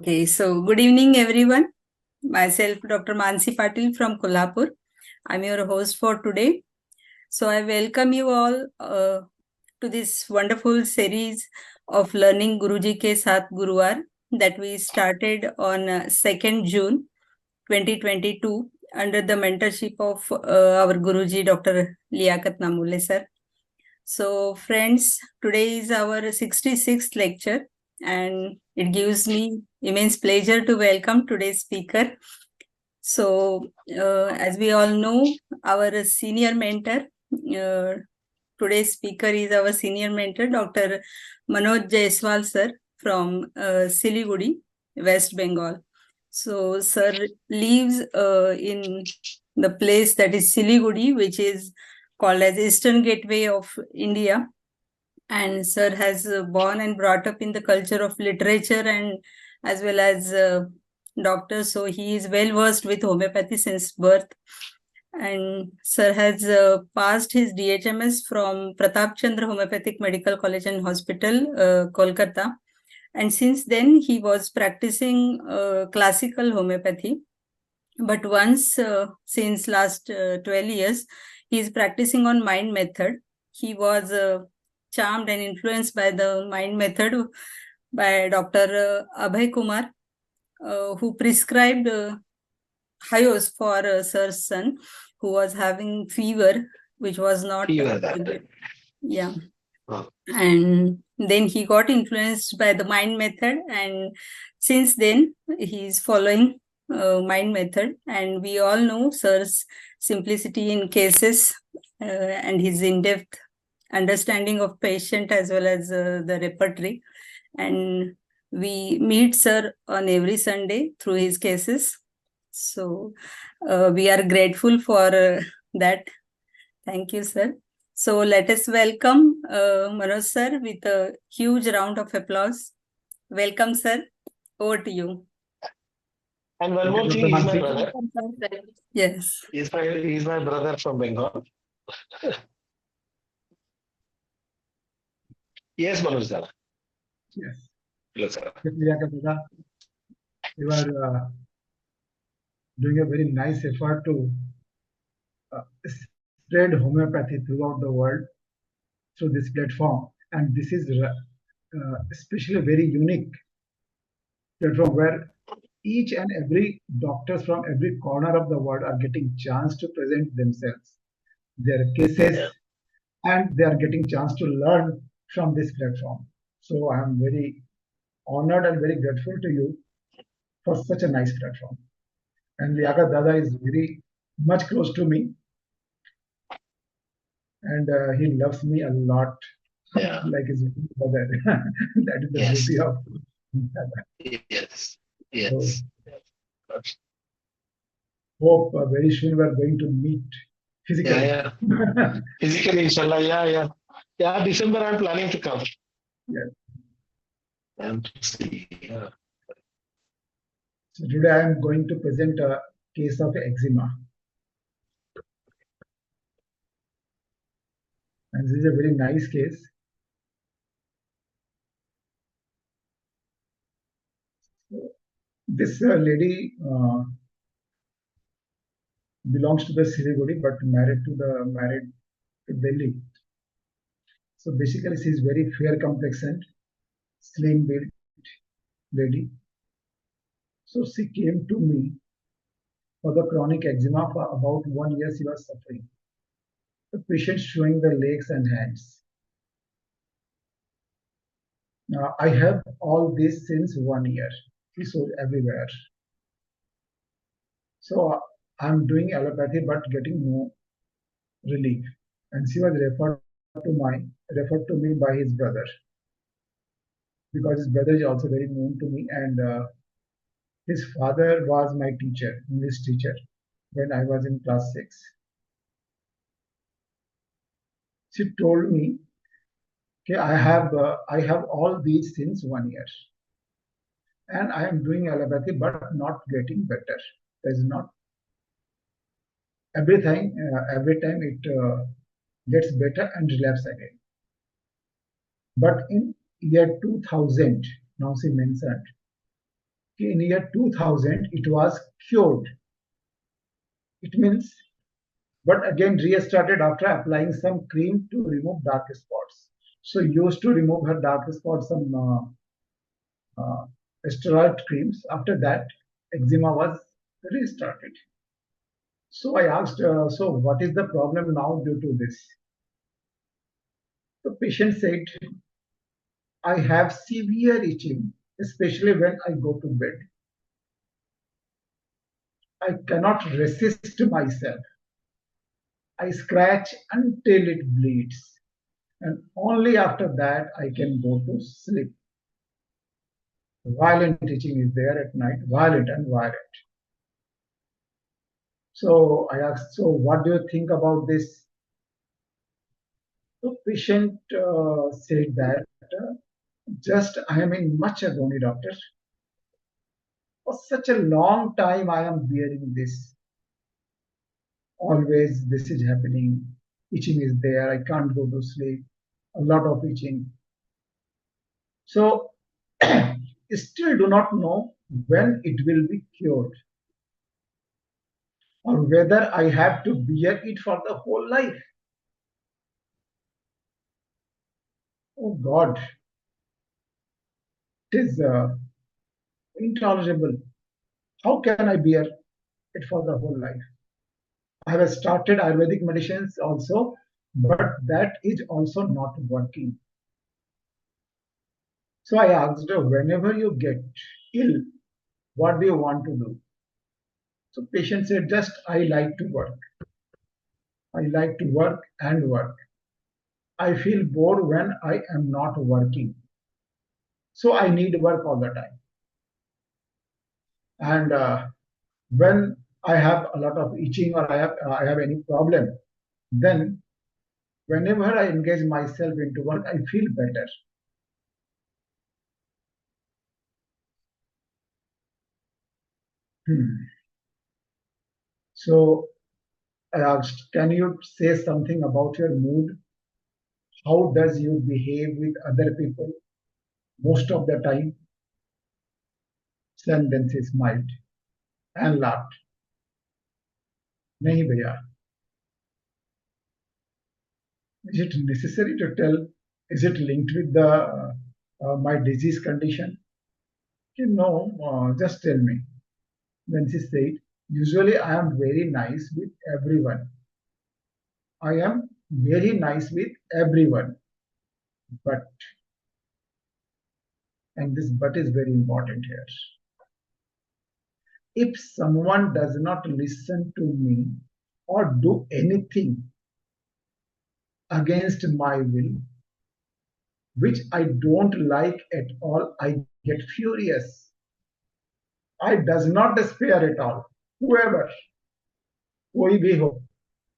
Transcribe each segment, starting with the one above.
Okay, so good evening, everyone. Myself, Dr. Mansi Patil from Kolhapur. I'm your host for today. So I welcome you all to this wonderful series of learning Guruji Ke Saath Guruvar that we started on 2nd June 2022 under the mentorship of our Guruji, Dr. Liaquat Namule sir. So friends, today is our 66th lecture and it gives me immense pleasure to welcome today's speaker. So as we all know, our senior mentor, today's speaker is our senior mentor, Dr. Manoj Jaiswal sir from Siliguri, West Bengal. So sir lives in the place that is Siliguri, which is called as Eastern Gateway of India. And sir has born and brought up in the culture of literature and as well as doctor. So he is well versed with homeopathy since birth. And sir has passed his DHMS from Pratap Chandra Homeopathic Medical College and Hospital, Kolkata. And since then, he was practicing classical homeopathy. But once, since last 12 years, he is practicing on mind method. He was charmed and influenced by the mind method by Dr. Abhay Kumar, who prescribed Hyos for sir's son, who was having fever, which was not... Yeah. Oh. And then he got influenced by the mind method, and since then he is following mind method. And we all know sir's simplicity in cases and his in-depth understanding of patient as well as the repertory. And we meet sir on every Sunday through his cases. So we are grateful for that. Thank you, sir. So let us welcome Manoj sir with a huge round of applause. Welcome, sir. Over to you. And one more thing, he's my brother. Yes. He's my brother from Bengal. Yes, Manoj sir. Yes. Hello, sir. You are doing a very nice effort to spread homeopathy throughout the world through this platform. And this is especially very unique platform where each and every doctors from every corner of the world are getting chance to present themselves, their cases, and they are getting chance to learn from this platform. So I am very honored and very grateful to you for such a nice platform. And Liaquat Dada is very much close to me, and he loves me a lot, like his brother. That is the beauty of Dada. Yes. Yes. So, hope very soon we are going to meet physically. Yeah. Physically, inshallah. Yeah, December I'm planning to come. Yes. And to see. Yeah. So today I am going to present a case of eczema. And this is a very nice case. This lady belongs to the Siliguri but married to Delhi. So basically she is very fair complexioned, slim built lady. So she came to me for the chronic eczema. For about 1 year she was suffering. The patient showing the legs and hands. Now I have all this since 1 year. She showed everywhere. So I'm doing allopathy but getting no relief. And she was referred to me by his brother, because his brother is also very known to me, and his father was my teacher, English teacher, when I was in class 6. She told me, okay, I have all these since 1 year, and I am doing allopathy but not getting better. There's not every time it gets better and relapse again. But in year 2000, now she mentioned, in year 2000 it was cured. It means, but again restarted after applying some cream to remove dark spots. So used to remove her dark spots some steroid creams. After that, eczema was restarted. So I asked, so what is the problem now due to this? The patient said, I have severe itching, especially when I go to bed. I cannot resist myself. I scratch until it bleeds, and only after that I can go to sleep. Violent itching is there at night, violent and violent. So I asked, so what do you think about this? The patient said that just I am in much agony, doctor. For such a long time I am bearing this. Always this is happening. Itching is there. I can't go to sleep. A lot of itching. So still do not know when it will be cured or whether I have to bear it for the whole life. Oh God, it is intolerable. How can I bear it for the whole life? I have started Ayurvedic medicines also, but that is also not working. So I asked her, whenever you get ill, what do you want to do? So patient said, just I like to work. I like to work and work. I feel bored when I am not working. So I need work all the time. And when I have a lot of itching or I have any problem, then whenever I engage myself into work, I feel better. Hmm. So I asked, can you say something about your mood? How does you behave with other people most of the time? Then she smiled and laughed. नहीं भैया, is it necessary to tell? Is it linked with the my disease condition? No, just tell me. Then she said, usually I am very nice with everyone. I am very nice with everyone. But, and this but is very important here. If someone does not listen to me or do anything against my will, which I don't like at all, I get furious. I does not despair at all. Whoever, कोई भी हो,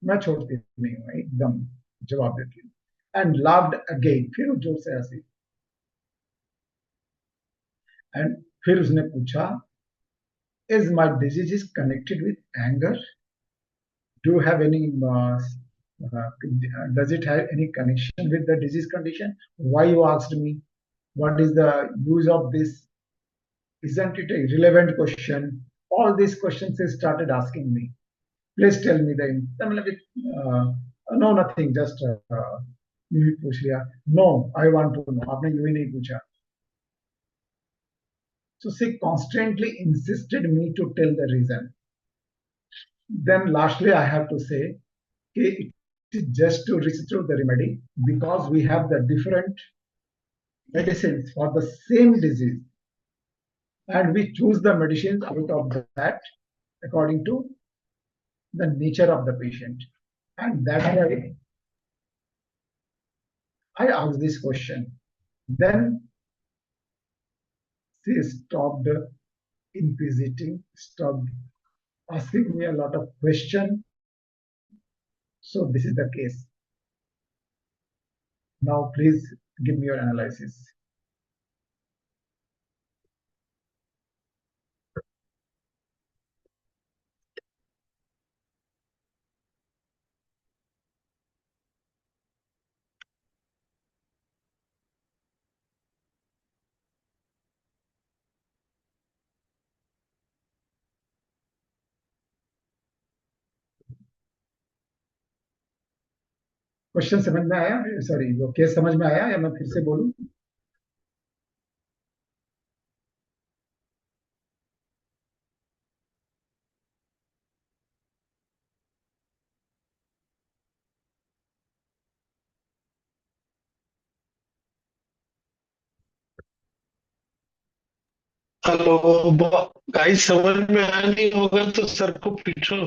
मैं छोड़ती नहीं हूँ एकदम जवाब देती हूँ. And laughed again. फिर वो जोर से हंसी. And फिर उसने पूछा, is my disease is connected with anger? Do you have any does it have any connection with the disease condition? Why you asked me? What is the use of this? Isn't it a relevant question? All these questions he started asking me. Please tell me the. No, nothing. Just यूं ही पूछ लिया. No, I want to know. आपने यूं ही नहीं पूछा. So she constantly insisted me to tell the reason. Then lastly, I have to say, okay, it is just to reach through the remedy because we have the different medicines for the same disease, and we choose the medicines out of that according to the nature of the patient. And that's why I asked this question. Then she stopped inquisiting, stopped asking me a lot of questions. So this is the case. Now please give me your analysis. Question समझ में आया? Sorry, वो case समझ में आया या मैं फिर से बोलूं? हेलो। गाइस, समझ में आया नहीं होगा तो सर को पूछो।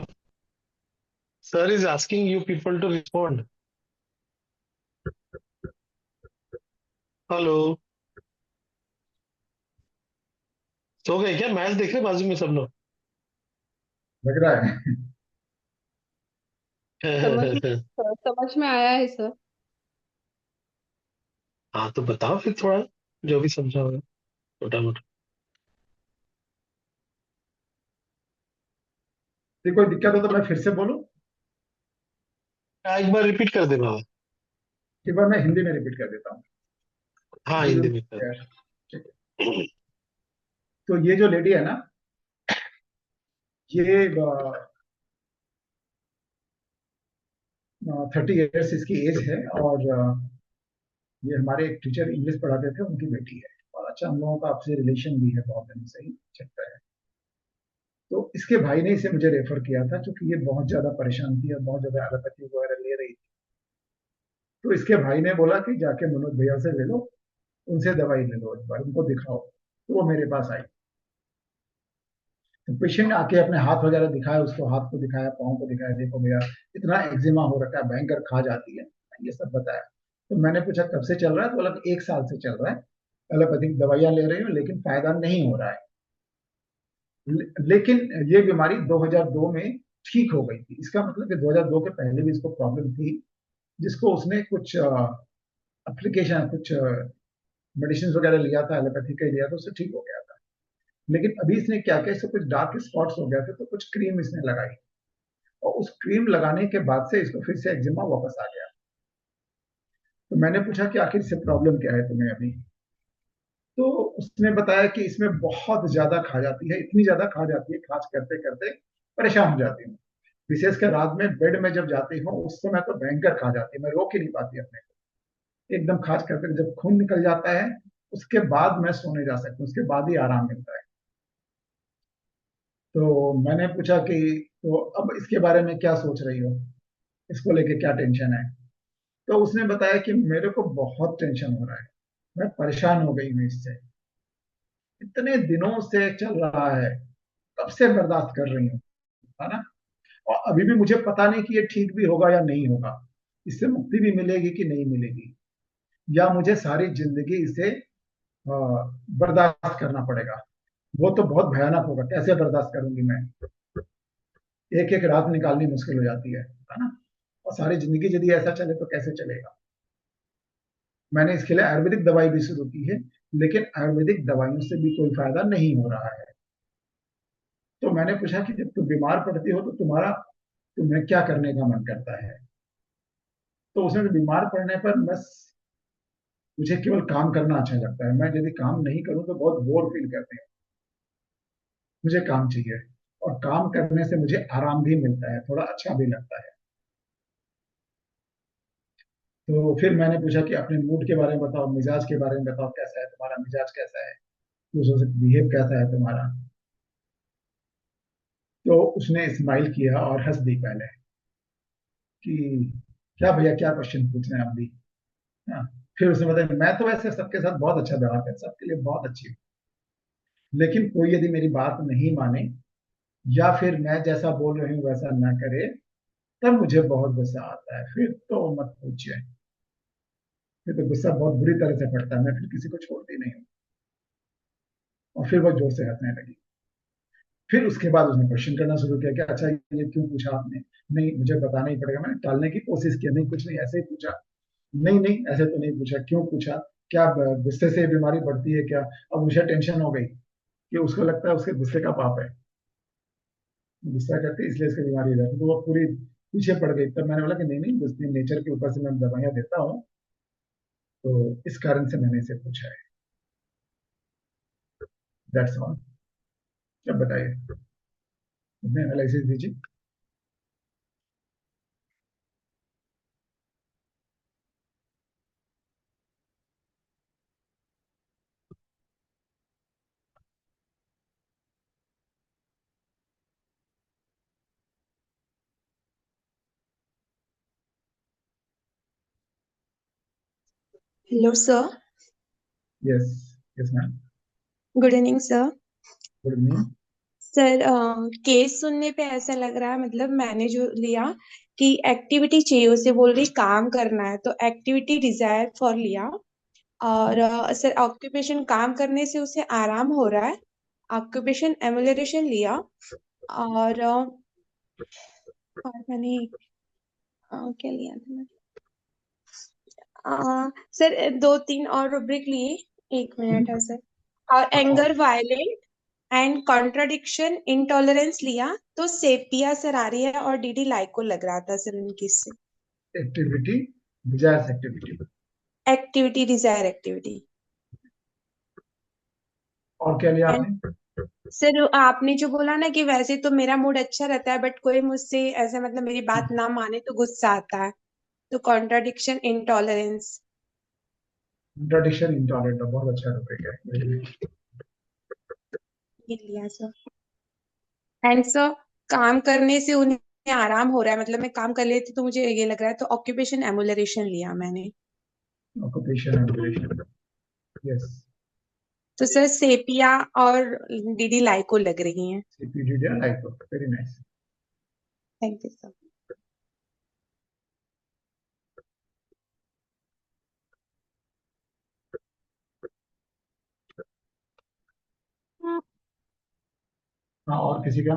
Sir is asking you people to respond. Hello. सो गए क्या? मैच देख रहे बाजू में सब लोग? लग रहा है। समझ समझ में आया है सर। हाँ, तो बताओ फिर थोड़ा, जो भी समझा होगा छोटा मोटा। तो कोई दिक्कत हो तो मैं फिर से बोलूं? एक बार रिपीट कर दे बाबा। एक बार मैं हिंदी में रिपीट कर देता हूँ। हाँ, ये जो हिंदी में कर ठीक है। दे। तो ये जो लेडी है ना, ये 30 इयर्स इसकी एज है, और ये हमारे एक टीचर इंग्लिश पढ़ाते थे, उनकी बेटी है। और अच्छा, हम लोगों का आपसे रिलेशन भी है बहुत दिन से ही चलता है। तो इसके भाई ने इसे मुझे रेफर किया था, क्योंकि ये बहुत ज्यादा परेशान थी और बहुत ज्यादा एलोपैथी वगैरह ले रही थी। तो इसके भाई ने बोला कि जाके मनोज भैया से ले लो, उनसे दवाई ले लो, एक बार उनको दिखाओ। तो वो मेरे पास आई। तो पेशेंट ने आके अपने हाथ वगैरह दिखाया, उसको हाथ को दिखाया, पाँव को दिखाया, देखो भैया इतना एक्जिमा हो रखा है, भयंकर खा जाती है, ये सब बताया। तो मैंने पूछा कब से चल रहा है? तो बोला कि 1 साल से चल रहा है, एलोपैथिक दवाइयां ले रही हूँ लेकिन फायदा नहीं हो रहा है। लेकिन ये बीमारी 2002 में ठीक हो गई थी। इसका मतलब कि 2002 के पहले भी इसको प्रॉब्लम थी, जिसको उसने कुछ एप्लीकेशन, कुछ मेडिसिन वगैरह लिया था, एलोपैथी का ही लिया था, उससे ठीक हो गया था। लेकिन अभी इसने क्या किया, इससे कुछ डार्क स्पॉट्स हो गए थे, तो कुछ क्रीम इसने लगाई, और उस क्रीम लगाने के बाद से इसको फिर से एक्जिमा वापस आ गया। तो मैंने पूछा कि आखिर इससे प्रॉब्लम क्या है तुम्हें अभी? तो उसने बताया कि इसमें बहुत ज्यादा खा जाती है, इतनी ज्यादा खा जाती है, खास करते करते परेशान हो जाती हूँ। विशेषकर रात में बेड में जब जाती हूँ उस समय तो भयंकर खा जाती है, मैं रोक ही नहीं पाती अपने को। एकदम खास करके जब खून निकल जाता है, उसके बाद मैं सोने जा सकती हूँ, उसके बाद ही आराम मिलता है। तो मैंने पूछा कि तो अब इसके बारे में क्या सोच रही हो, इसको लेके क्या टेंशन है? तो उसने बताया कि मेरे को बहुत टेंशन हो रहा है, मैं परेशान हो गई हूँ इससे, इतने दिनों से चल रहा है, कब से बर्दाश्त कर रही हूँ, है ना? और अभी भी मुझे पता नहीं कि ये ठीक भी होगा या नहीं होगा, इससे मुक्ति भी मिलेगी कि नहीं मिलेगी, या मुझे सारी जिंदगी इसे बर्दाश्त करना पड़ेगा। वो तो बहुत भयानक होगा, कैसे बर्दाश्त करूंगी मैं? एक एक रात निकालनी मुश्किल हो जाती है ना? और सारी जिंदगी यदि ऐसा चले तो कैसे चलेगा? मैंने इसके लिए आयुर्वेदिक दवाई भी शुरू की है, लेकिन आयुर्वेदिक दवाइयों से भी कोई फायदा नहीं हो रहा है। तो मैंने पूछा कि जब तुम बीमार पड़ती हो तो तुम्हें क्या करने का मन करता है? तो उसमें बीमार पड़ने पर बस मुझे केवल काम करना अच्छा लगता है, मैं यदि काम नहीं करूं तो बहुत बोर फील करते हैं। मुझे काम चाहिए, और काम करने से मुझे आराम भी मिलता है, थोड़ा अच्छा भी लगता है। तो फिर मैंने पूछा कि अपने मूड के बारे में बताओ, मिजाज के बारे में बताओ, कैसा है तुम्हारा मिजाज, कैसा है, दूसरों से बिहेव कैसा है तुम्हारा? तो उसने स्माइल किया और हंस दी पहले कि क्या भैया, क्या क्वेश्चन पूछ रहे हैं आप भी? हाँ। फिर उसने बताया मैं तो वैसे सबके साथ बहुत अच्छा व्यवहार करता, सबके लिए बहुत अच्छी हूँ, लेकिन कोई यदि मेरी बात नहीं माने या फिर मैं जैसा बोल रही हूँ वैसा ना करे, तब मुझे बहुत गुस्सा आता है, फिर तो मत पूछिए। फिर तो गुस्सा बहुत बुरी तरह से पड़ता है, मैं फिर किसी को छोड़ती नहीं हूँ। और फिर वो जोर से हंसने लगी। फिर उसके बाद उसने क्वेश्चन करना शुरू किया कि अच्छा ये क्यों पूछा आपने? नहीं, मुझे बताना ही पड़ेगा। मैंने टालने की कोशिश की, नहीं कुछ नहीं, ऐसे ही पूछा। नहीं नहीं, ऐसे तो नहीं पूछा, क्यों पूछा? क्या गुस्से से बीमारी बढ़ती है क्या? अब मुझे टेंशन हो गई कि उसको लगता है उसके गुस्से का पाप है, गुस्सा करते इसलिए इसकी बीमारी हो जाती है। तो वो पूरी पीछे पड़ गई। तब मैंने बोला कि नहीं नहीं, गुस्से नेचर के ऊपर से मैं दवाइयां देता हूँ, तो इस कारण से मैंने इसे पूछा है। That's all. अब बताइए, अपने एनालिसिस दीजिए। Hello, sir. Yes, yes, ma'am. Good evening, sir. Good evening. Sir case सुनने पे ऐसा लग रहा है, मतलब मैंने जो लिया कि एक्टिविटी चाहिए, उसे बोल रही काम करना है, तो एक्टिविटी डिजायर फॉर लिया। और सर ऑक्यूपेशन काम करने से उसे आराम हो रहा है, ऑक्यूपेशन एमुलरेशन लिया। और मैंने क्या लिया था मैं? सर दो तीन और रुब्रिक लिए, एक मिनट है सर। और anger violent and contradiction intolerance लिया, तो सेपिया सर आ रही है और डीडी लाइको लग रहा था सर उनकी से। Activity, desires activity. Activity desire activity. और क्या लिया एंड आपने? सर आपने जो बोला ना कि वैसे तो मेरा मूड अच्छा रहता है, बट कोई मुझसे ऐसा मतलब मेरी बात ना माने तो गुस्सा आता है, तो कॉन्ट्राडिक्शन इंटॉलरेंस कंट्राडिक्शन इंटॉलरेंट, बहुत अच्छा टॉपिक है। Very nice. ये लिया सर। एंड सर काम करने से उन्हें आराम हो रहा है, मतलब मैं काम कर लेती तो मुझे ये लग रहा है, तो ऑक्यूपेशन एमुलरेशन लिया मैंने। Occupation and duration. Yes. तो सर सेपिया और डीडी लाइको लग रही हैं। CPDD and ICO. Very nice. Thank you sir. हाँ, और किसी का?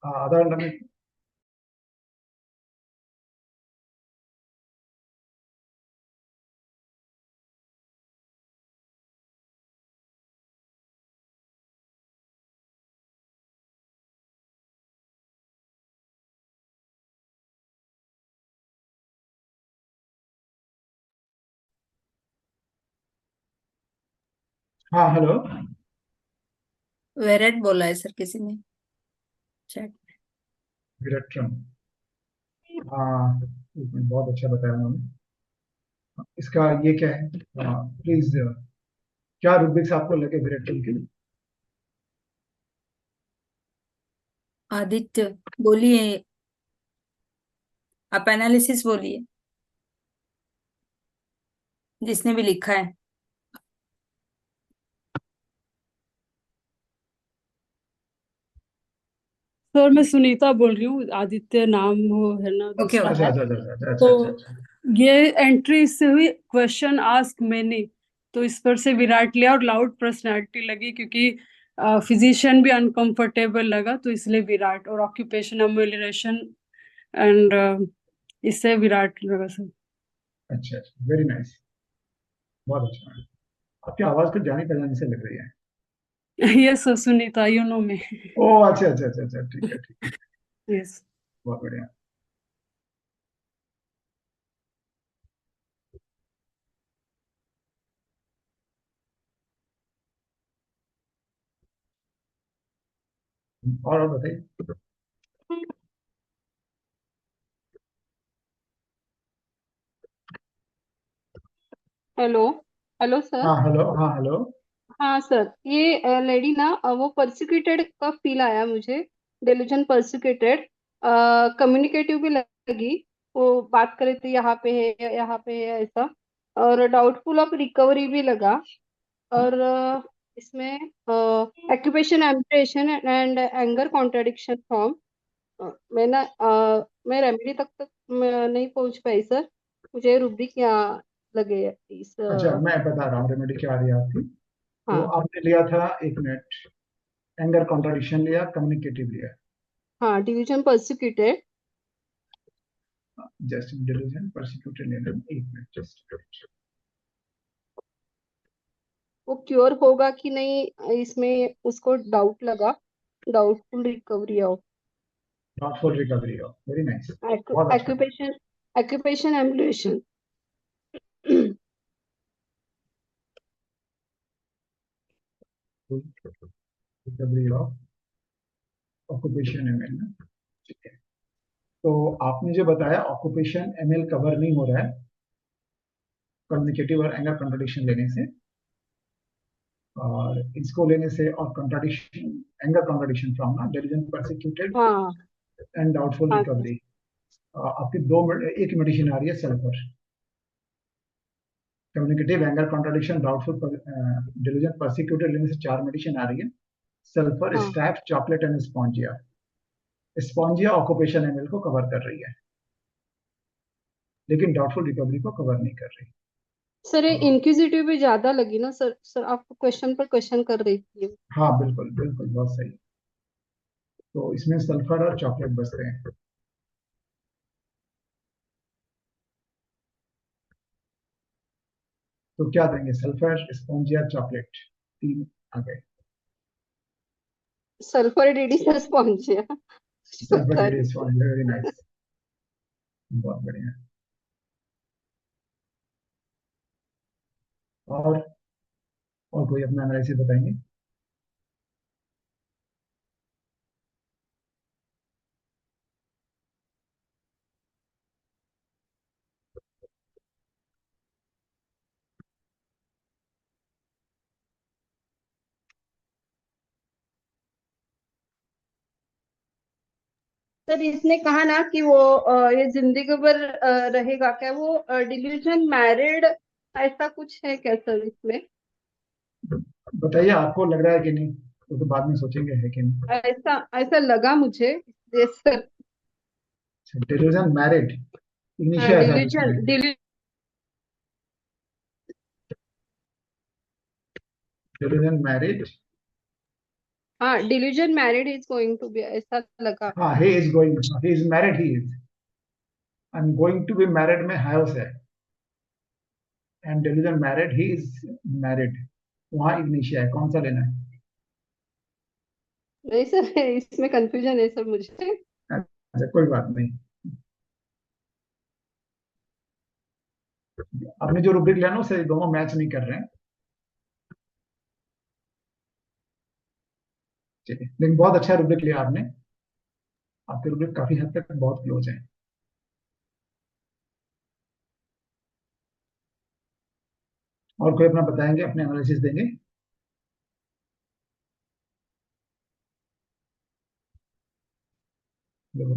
आधा घंटा में। हाँ, हेलो। वेरेट बोला है सर किसी ने चैट। विरट्रम। हाँ, एक मिनट, बहुत अच्छा बताया उन्होंने। इसका ये क्या है? प्लीज, क्या रुब्रिक्स आपको लगे विरट्रम के? आदित्य बोलिए, आप एनालिसिस बोलिए, जिसने भी लिखा है। सर मैं सुनीता बोल रही हूँ, आदित्य नाम वो है ना ओके दूसरा। अच्छा अच्छा अच्छा अच्छा अच्छा अच्छा तो अच्छा अच्छा। ये एंट्री इससे हुई, क्वेश्चन आस्क मैनी, तो इस पर से विराट लिया। और लाउड पर्सनैलिटी लगी क्योंकि फिजिशियन भी अनकंफर्टेबल लगा, तो इसलिए विराट। और ऑक्यूपेशन अम्यूलरेशन एंड इससे विराट लगा सर। अच्छा अच्छा, वेरी नाइस, बहुत अच्छा। आपकी आवाज कुछ जानी पहचानी से लग रही है। ये सर सुनीता, यू नो में। ओ अच्छा अच्छा अच्छा अच्छा, ठीक है ठीक है, यस। बहुत बढ़िया। और बताइए। हेलो। Hello sir. हाँ हेलो, हाँ हेलो। हाँ सर, ये लेडी ना वो परसिक्यूटेड का फील आया मुझे। डेलूजन परसिक्यूटेड, कम्युनिकेटिव भी लगी। वो बात करे तो यहाँ पे है ऐसा। और डाउटफुल ऑफ रिकवरी भी लगा। और इसमें occupation impression and anger contradiction form. मैं रेमेडी तक मैं नहीं पहुंच पाई सर। मुझे रुब्रिक यहाँ लगे इस अच्छा, मैं बता रहा हूँ रेमेडी क्या आ रही है आपकी। तो हाँ आपने लिया था, एक मिनट, एंगर कॉन्ट्राडिक्शन लिया, कम्युनिकेटिव लिया, हाँ delusion persecuted. Just delusion persecuted लेना, एक मिनट जस्ट। वो क्योर होगा कि नहीं इसमें उसको डाउट लगा, doubtful recovery of doubtful recovery of, very nice, बहुत अच्छा। Occupation, occupation ambulation. Recovery of occupation ML ना, ठीक है। तो आपने जो बताया ऑक्यूपेशन एमएल कवर नहीं हो रहा है कम्युनिकेटिव और एंगर कॉन्ट्राडिक्शन लेने से, और इसको लेने से, और कॉन्ट्राडिक्शन, एंगर कॉन्ट्राडिक्शन फ्रॉम ना डिलीजन परसिक्यूटेड हाँ एंड डाउटफुल हाँ सर। रिकवरी, आपकी दो एक मेडिसिन आ रही है sulphur, communicative anger contradiction doubtful delusion persecuted लेने से 4 मेडिसिन आ रही है, सल्फर, हाँ staph, chocolate and spongia. Spongia occupation ML को कवर कर रही है, लेकिन डाउटफुल रिकवरी को कवर नहीं कर रही। सर ये हाँ इंक्विजिटिव भी ज्यादा लगी ना सर, सर आपको क्वेश्चन पर क्वेश्चन कर रही थी। हाँ, बिल्कुल बिल्कुल, बहुत सही। तो इसमें सल्फर और चॉकलेट बचते हैं, तो क्या देंगे, सल्फर, स्पॉन्जिया, चॉकलेट, तीन आ गए। सल्फर डीडी सर पहुंचे। सल्फर पता डेरी नहीं। स्पॉन्जिया, वेरी नाइस, बहुत बढ़िया। और कोई अपना एनालिसिस बताएंगे? सर इसने कहा ना कि वो ये जिंदगी भर रहेगा, क्या वो डिल्यूजन मैरिड ऐसा कुछ है क्या सर इसमें? बताइए, आपको लग रहा है कि नहीं, वो तो बाद में सोचेंगे है कि नहीं। ऐसा ऐसा लगा मुझे। Yes sir. डिलीजन मैरिड, हाँ इग्निशिया ऐसा कुछ डिल्यूजन नहीं, डिलीजन मैरिड। हाँ delusion married is going to be, ऐसा लगा। हाँ, he is going, he is married, he is, and going to be married में है उसे, and delusion married, he is married, वहां इग्निशिया है, कौन सा लेना है? नहीं सर इसमें कंफ्यूजन है सर मुझे। अच्छा, कोई बात नहीं, आपने जो रूब्रिक लिया ना उसे दोनों मैच नहीं कर रहे हैं, ठीक है, लेकिन बहुत अच्छा रूब्रिक लिया आपने, आपके रूब्रिक काफी हद तक बहुत क्लोज है। और कोई अपना बताएंगे, अपने एनालिसिस देंगे? देखो,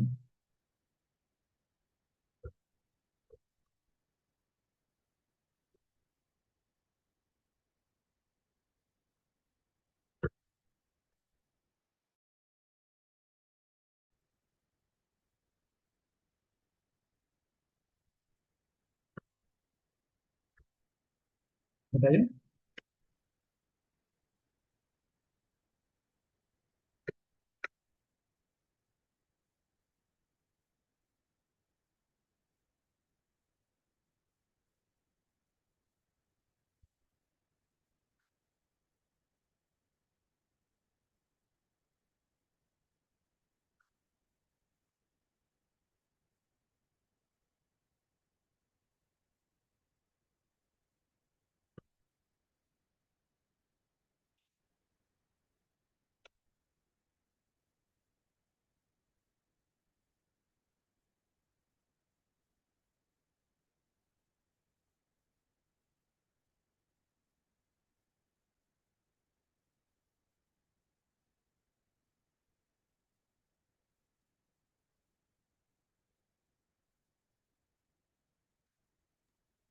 बताइए।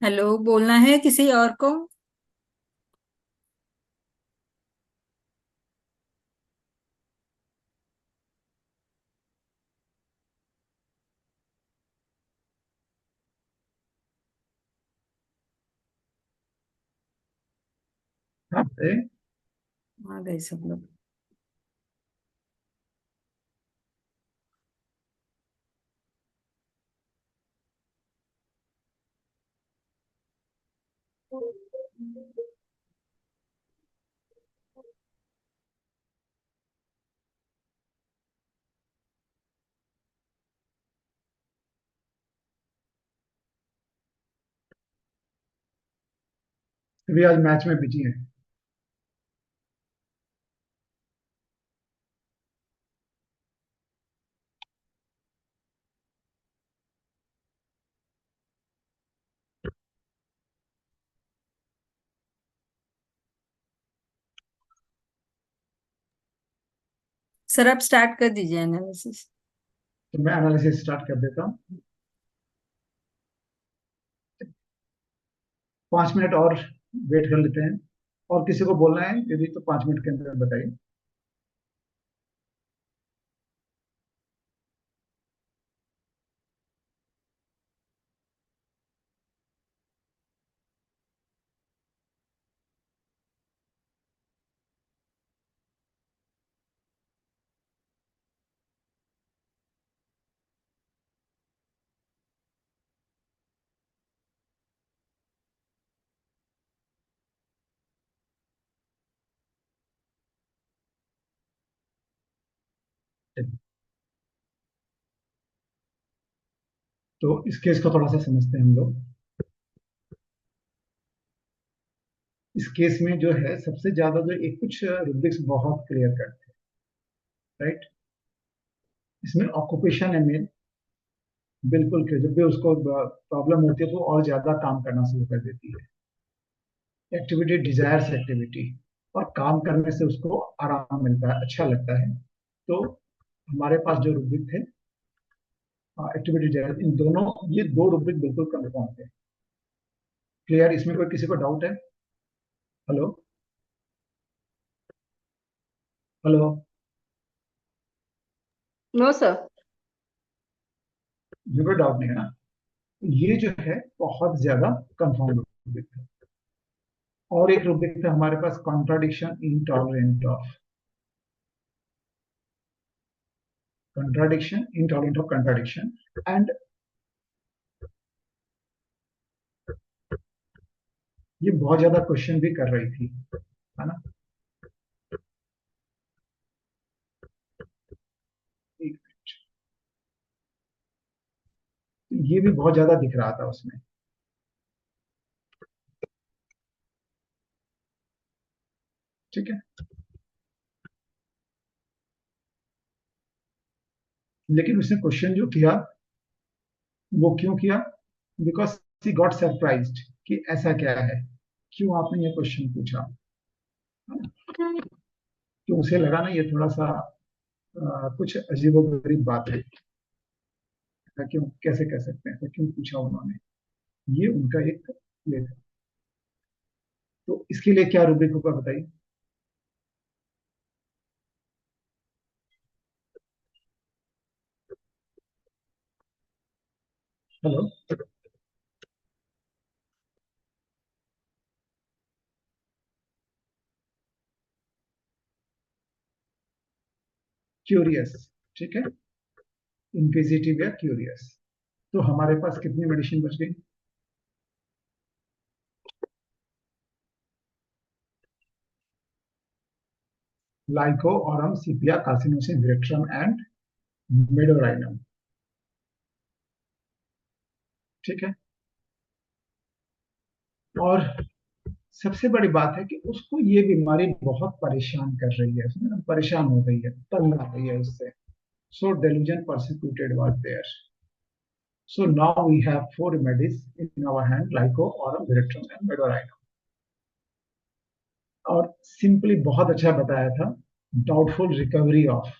हेलो, बोलना है किसी और को? हाँ, बताइए। आ गए सब लोग। भी आज मैच में बिजी है। सर आप स्टार्ट कर दीजिए एनालिसिस। तो मैं एनालिसिस स्टार्ट कर देता हूँ। 5 मिनट और वेट कर लेते हैं, और किसी को बोलना है यदि तो 5 मिनट के अंदर बताइए। तो इस केस को थोड़ा सा समझते हैं हम लोग। इस केस में जो है सबसे ज्यादा जो एक कुछ रुब्रिक्स बहुत क्लियर करते हैं, राइट। इसमें ऑक्यूपेशन है मेन, बिल्कुल क्लियर। जब भी उसको प्रॉब्लम होती है तो और ज्यादा काम करना शुरू कर देती है। एक्टिविटी डिजायर्स एक्टिविटी, और काम करने से उसको आराम मिलता है, अच्छा लगता है। तो हमारे पास जो रुब्रिक थे एक्टिविटी डिजायर, इन दोनों, ये दो रुब्रिक बिल्कुल कंफर्म थे। क्लियर? इसमें कोई किसी को डाउट है? Hello hello. No sir. कोई डाउट नहीं है ना? ये जो है बहुत ज्यादा कंफर्म रुब्रिक है। और एक रुब्रिक था हमारे पास, contradiction intolerant of, contradiction intolerant of contradiction। And ये बहुत ज्यादा क्वेश्चन भी कर रही थी, है ना। एक मिनट। ये भी बहुत ज्यादा दिख रहा था उसमें, ठीक है। लेकिन उसने क्वेश्चन जो किया वो क्यों किया? बिकॉज शी गॉट सरप्राइज्ड कि ऐसा क्या है, क्यों आपने ये क्वेश्चन पूछा, है ना? तो उसे लगा ना ये थोड़ा सा कुछ अजीबोगरीब बात है, ऐसा क्यों, कैसे कह सकते हैं, ऐसा क्यों पूछा उन्होंने। ये उनका एक ये था। तो इसके लिए क्या रूब्रिक होगा बताइए। हेलो। क्यूरियस, ठीक है। इंक्विजिटिव या क्यूरियस। तो हमारे पास कितनी मेडिसिन बच गई? Lyco, aurum, sepia, carcinosin, veratrum and medorrhinum, ठीक है। और सबसे बड़ी बात है कि उसको ये बीमारी बहुत परेशान कर रही है, उसमें ना परेशान हो रही है, तंग आ रही है उससे। So delusion persecuted was there. So now we have four remedies in our hand: Lyco, Aurum, Viretrem and Medorrhinum। और सिंपली बहुत अच्छा बताया था, डाउटफुल रिकवरी ऑफ।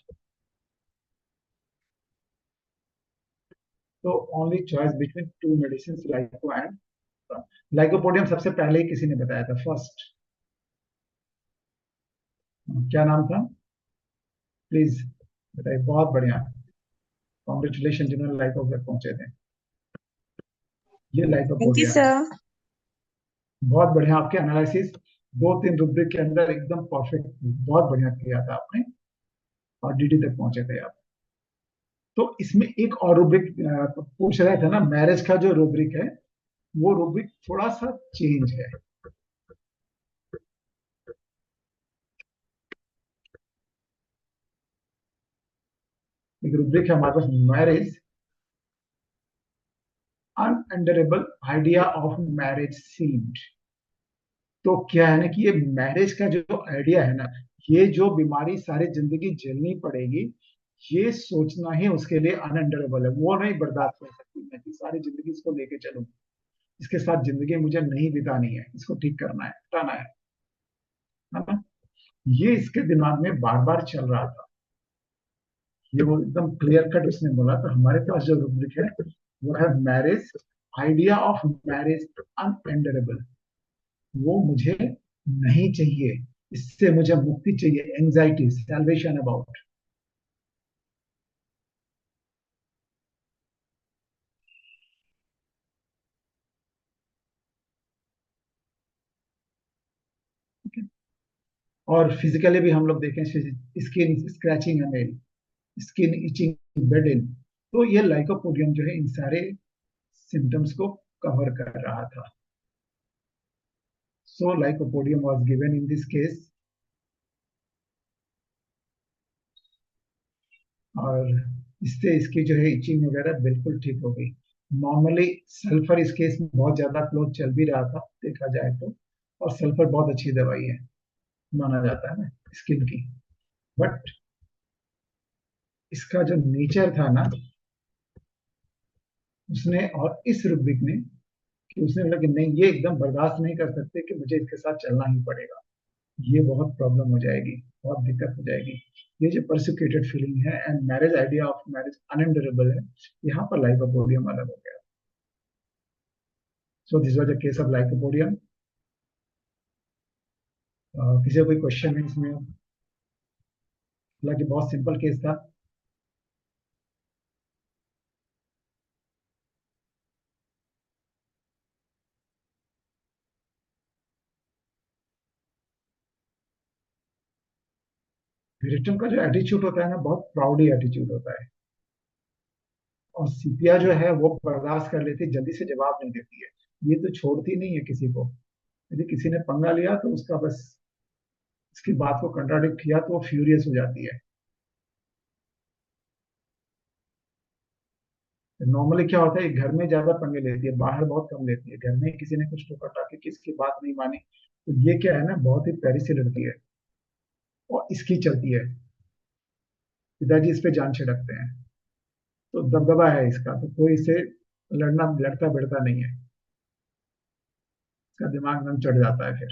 तो only choice between two medicine, lyco and lycopodium. सबसे पहले ही किसी ने बताया था, फर्स्ट। क्या नाम था प्लीज बताइए। बहुत बढ़िया, कॉन्ग्रेचुलेशन जिन्होंने लाइको तक पहुंचे थे। ये थैंक यू लाइकोपोडियम है। सर। बहुत बढ़िया आपके एनालिसिस। 2-3 रुब्रिक के अंदर एकदम परफेक्ट, बहुत बढ़िया किया था आपने और डीडी तक पहुंचे थे आप। तो इसमें एक और रुब्रिक पूछ रहे थे ना, मैरिज का जो रुब्रिक है वो रुब्रिक थोड़ा सा चेंज है। एक रुब्रिक है हमारे पास, marriage unendurable idea of marriage seemed. तो क्या है ना कि ये मैरिज का जो आइडिया है ना, ये जो बीमारी सारी जिंदगी झेलनी पड़ेगी, ये सोचना ही उसके लिए अनअंडरेबल है। वो नहीं बर्दाश्त कर सकती मैं कि सारी जिंदगी इसको लेके चलूं, इसके साथ जिंदगी मुझे नहीं बितानी है, इसको ठीक करना है, हटाना है ना। ये इसके दिमाग में बार बार चल रहा था। ये वो एकदम क्लियर कट उसने बोला। तो हमारे पास जो रुब्रिक है वो है marriage, idea of marriage unendurable. वो मुझे नहीं चाहिए, इससे मुझे मुक्ति चाहिए, एंजाइटी, सैल्वेशन अबाउट। और फिजिकली भी हम लोग देखें, स्किन स्क्रैचिंग है male, skin itching, bed in, तो ये लाइकोपोडियम जो है इन सारे सिम्टम्स को कवर कर रहा था। So lycopodium was given in this case. और इससे इसकी जो है इचिंग वगैरह बिल्कुल ठीक हो गई। नॉर्मली सल्फर इस केस में बहुत ज्यादा क्लोज चल भी रहा था देखा जाए तो, और सल्फर बहुत अच्छी दवाई है माना जाता है ना स्किन की। बट इसका जो नेचर था ना, उसने और इस रुब्रिक ने, कि उसने बोला कि नहीं, ये एकदम बर्दाश्त नहीं कर सकते कि मुझे इसके साथ चलना ही पड़ेगा, ये बहुत प्रॉब्लम हो जाएगी, बहुत दिक्कत हो जाएगी। ये जो परसिक्यूटेड फीलिंग है and marriage idea of marriage unendurable है, यहाँ पर लाइकोपोडियम अलग हो गया। So this was the case of lycopodium. किसी को कोई क्वेश्चन है इसमें? हालांकि बहुत सिंपल केस था। रिटर्न का जो एटीट्यूड होता है ना, बहुत प्राउडी एटीट्यूड होता है। और सीपिया जो है वो बर्दाश्त कर लेती है, जल्दी से जवाब नहीं देती है। ये तो छोड़ती नहीं है किसी को। यदि किसी ने पंगा लिया तो उसका बस, इसकी बात को कंट्राडिक्ट किया तो वो फ्यूरियस हो जाती है। नॉर्मली क्या होता है, घर में ज्यादा पंगे लेती है, बाहर बहुत कम लेती है। घर में किसी ने कुछ टोका टाकी, किसकी बात नहीं मानी, तो ये क्या है ना, बहुत ही प्यारी सी लड़की है और इसकी चलती है। पिताजी इस पे जान छिड़कते हैं, तो दबदबा है इसका, तो कोई इसे लड़ता भिड़ता नहीं है। इसका दिमाग नम चढ़ जाता है फिर।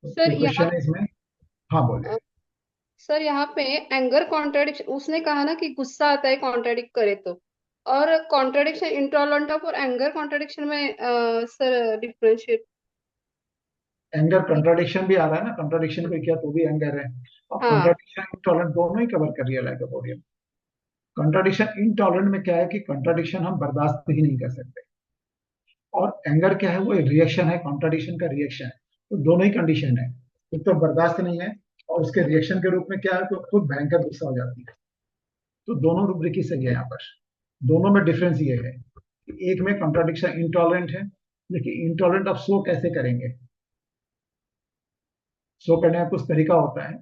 तो सर कोई यहाँ क्वेश्चन है इसमें? हाँ बोले। सर यहाँ पे एंगर कॉन्ट्राडिक्शन, उसने कहा ना कि गुस्सा आता है कॉन्ट्राडिक्ट करे तो, और कॉन्ट्राडिक्शन इंटॉलरेंट ऑफ और एंगर कॉन्ट्राडिक्शन में सर डिफरेंशिएट। एंगर कंट्राडिक्शन भी आ रहा है ना, कंट्राडिक्शन को किया तो भी एंगर है। और हाँ कंट्राडिक्शन इंटॉलरेंट दोनों ही कवर कर रही है लाइकोपोडियम। कंट्राडिक्शन इंटॉलरेंट में क्या है कि कंट्राडिक्शन हम बर्दाश्त ही नहीं कर सकते, और एंगर क्या है, वो रिएक्शन है, कॉन्ट्राडिक्शन का रिएक्शन है। तो दोनों ही कंडीशन है, एक तो बर्दाश्त नहीं है और उसके रिएक्शन के रूप में क्या है, तो खुद भयंकर गुस्सा हो जाती है। तो दोनों रूब्रिक ही सही है यहाँ पर। दोनों में डिफरेंस ये है कि एक में कॉन्ट्राडिक्शन इंटॉलरेंट है, लेकिन इंटॉलरेंट ऑफ सो कैसे करेंगे, सो करने का कुछ तरीका होता है।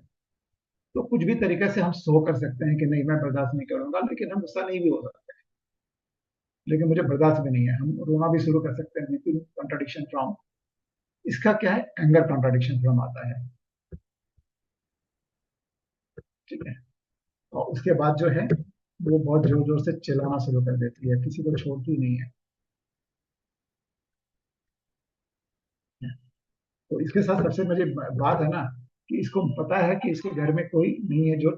तो कुछ भी तरीके से हम सो कर सकते हैं कि नहीं मैं बर्दाश्त नहीं करूंगा, लेकिन हम गुस्सा नहीं भी हो सकते हैं, लेकिन मुझे बर्दाश्त भी नहीं है, हम रोना भी शुरू कर सकते हैं, कॉन्ट्राडिक्शन फ्रॉम। इसका क्या है, एंगर कॉन्ट्राडिक्शन फ्रॉम आता है। ठीक है। और उसके बाद जो है वो बहुत जोर जोर से चिल्लाना शुरू कर देती है, किसी को छोड़ती नहीं है। तो इसके साथ सबसे मुझे बात है ना, कि इसको पता है कि इसके घर में कोई नहीं है जो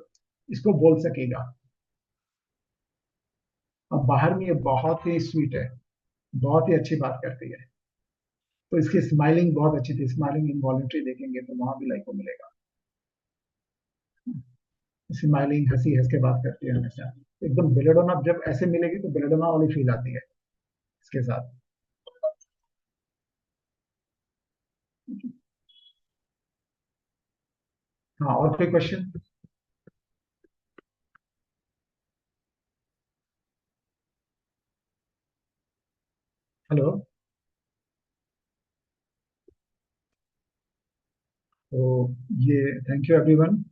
इसको बोल सकेगा। अब बाहर में ये बहुत ही स्वीट है, बहुत ही अच्छी बात करती है। तो इसकी स्माइलिंग बहुत अच्छी थी, स्माइलिंग इनवॉल्यूंटरी देखेंगे तो वहां भी लाइक को मिलेगा। स्माइलिंग, हंसी हंस के बात करती है हमेशा। एकदम बेलेडोना, जब ऐसे मिलेगी तो बेलेडोना वाली फील आती है इसके साथ। हाँ, और कोई क्वेश्चन? हेलो। तो ये थैंक यू एवरीवन।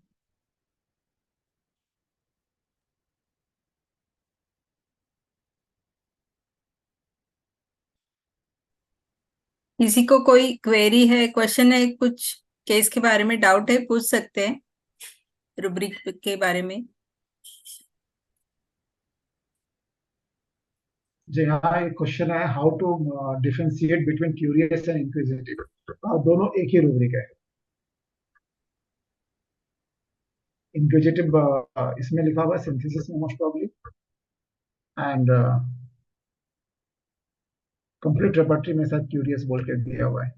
किसी को कोई क्वेरी है, क्वेश्चन है, कुछ केस के बारे में डाउट है, पूछ सकते हैं रूब्रिक के बारे में। जी हाँ, एक क्वेश्चन है, how to differentiate between curious and inquisitive. दोनों एक ही रूब्रिक है। इंक्विजिटिव इसमें लिखा हुआ है सिंथेसिस में most probably, and complete repertory में शायद क्यूरियस बोल के दिया हुआ है।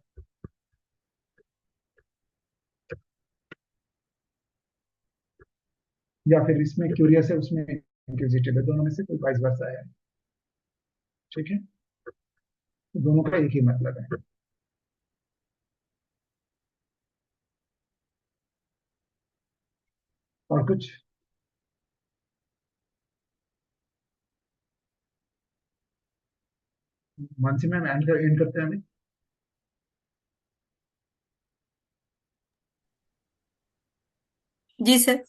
या फिर इसमें क्यूरियस है, उसमें इंक्विजिटिव है, दोनों में से कोई वाइस वर्सा है। ठीक है, तो दोनों का एक ही मतलब है। और कुछ? मानसी मैम एंड करते हैं अभी। जी sir.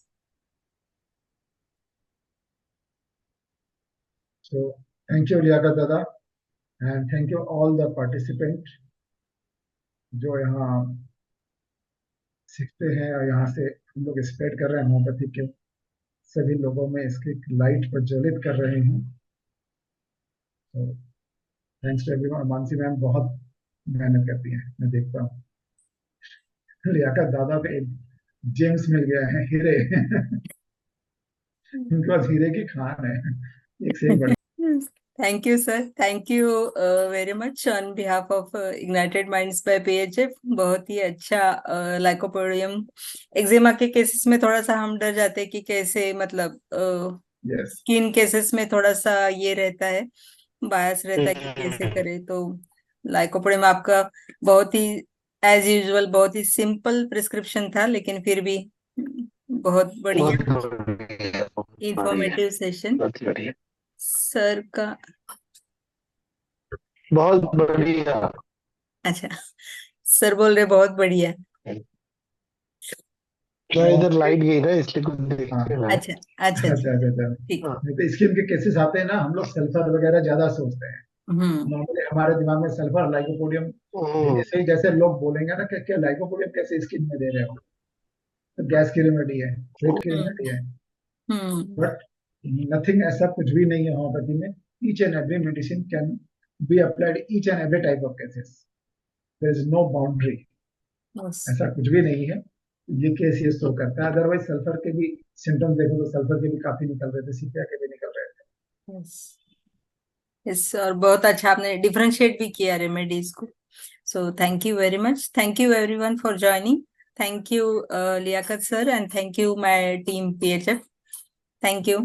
So thank you Liaquat Dada, and thank you all the participant जो यहाँ सीखते हैं और यहाँ से हम लोग स्प्रेड कर रहे हैं होम्योपैथी के सभी लोगों में इसकी लाइट प्रज्वलित कर रहे हैं। तो thanks to everyone. Mansi ma'am बहुत मेहनत करती हैं, मैं देखता हूँ। लियाकत दादा को एक जेम्स मिल गया है, हीरे। उनके पास हीरे की खान है, एक से एक बड़ी। Thank you, sir. Thank you very much on behalf of Ignited Minds by PHF. बहुत ही अच्छा लाइकोपोडियम एक्जिमा के केसेस में थोड़ा सा हम डर जाते हैं कि कैसे, मतलब यस, स्किन केसेस में थोड़ा सा ये रहता है, बायस रहता है कि कैसे करें। तो लाइकोपोडियम आपका बहुत ही एज यूजुअल बहुत ही सिंपल प्रिस्क्रिप्शन था, लेकिन फिर भी बहुत बढ़िया बहुत बढ़िया, इंफॉर्मेटिव सेशन बहुत बढ़िया, सर का। बहुत बढ़िया। अच्छा, सर बोल रहे बहुत बढ़िया। मैं इधर लाइट गई ना, इसलिए कुछ देख हाँ, रहा है। अच्छा अच्छा अच्छा जी, अच्छा अच्छा। ठीक। हाँ, नहीं तो स्किन के केसेस आते हैं ना, हम लोग सल्फर वगैरह ज्यादा सोचते हैं। हम्म नॉर्मली हमारे दिमाग में सल्फर लाइकोपोडियम हम्म, जैसे ही, जैसे लोग बोलेंगे ना कि क्या लाइकोपोडियम कैसे स्किन में दे रहे हो, तो गैस की रेमेडी है, पेट की हम्म रेमेडी है। हम्म बट नथिंग, ऐसा कुछ भी नहीं है होम्योपैथी में। Each and every medicine can be applied each and every type of cases, there is no boundary, बस ऐसा कुछ भी नहीं है। ये केस ये शो करता है। अदरवाइज सल्फर के भी सिम्टम्स देखो तो सल्फर के भी काफी निकल रहे थे, सीपिया के भी निकल रहे थे। बस यस, और बहुत अच्छा आपने डिफरेंशिएट भी किया रेमेडीज को। So thank you very much, thank you everyone for joining. Thank you Liaquat sir, and thank you my team PHF। Thank you.